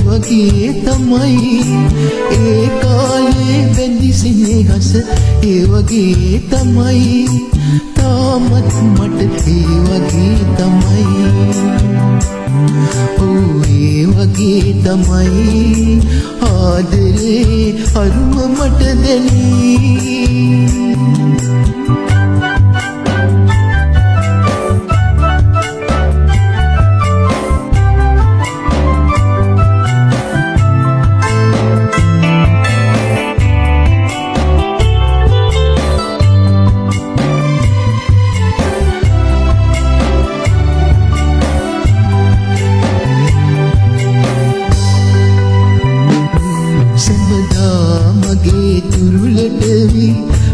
වගේ තමයි ඒ කාලේ බැඳි සෙනෙහස ඒ වගේ තමයි තාමත් මට ඒ වගේ තමයි ඒ වගේ තමයි ආදරේ අරුම මට දැනේ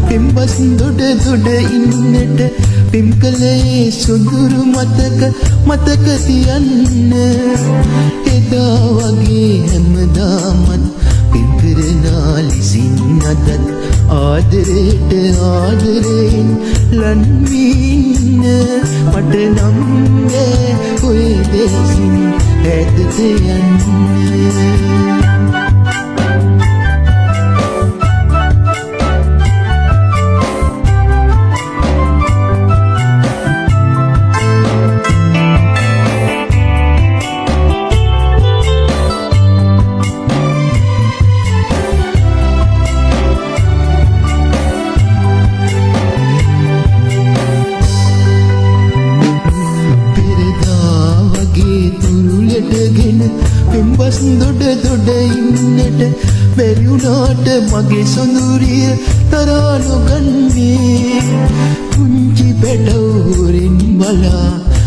පෙම්බස් දොඩ දොඩ ඉන්නට පෙම් කලේ සොඳුරු මතක තියන්න එදා වගේ හැමදාමත් පෙම් කරනා ලෙසින් අදත් ආදරයට ආදරෙන් ලන්වීන්න මට නම් නෑ ඔය දෙසින් ඈතට යන්න පෙම්බස් දොඩ දොඩ ඉන්නට බැරි වුණාට මගේ සොඳුරිය තරහා නොගන්නේ පුංචි බැටවුරෙන් බලා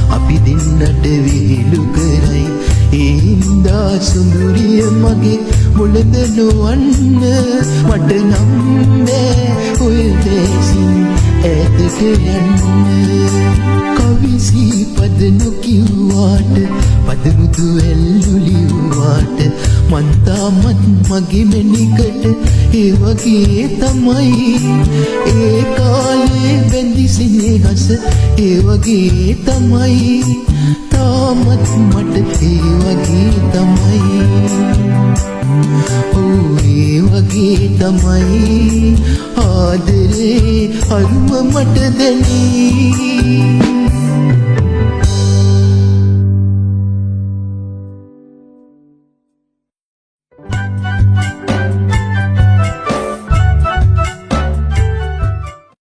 අපි දෙන්නට විහිළු කරයි ඒ හින්දා සොඳුරිය මගේ මොළද නොවන්න මට නම් බෑ ඔය දෙසින් ඈතට යන්න කවිසි පද නොකිව්වාට පදමුතු ඇල්ලු ලිව්වාට මන් තාමත් මගේ මැනිකට ඒ වගේ තමයි ඒ කාලේ බැඳි සෙනෙහස ඒ වගේ තමයි තාමත් මට ඒ වගේ තමයි ඒ වගේ තමයි ආදරේ අරුම මට දැනේ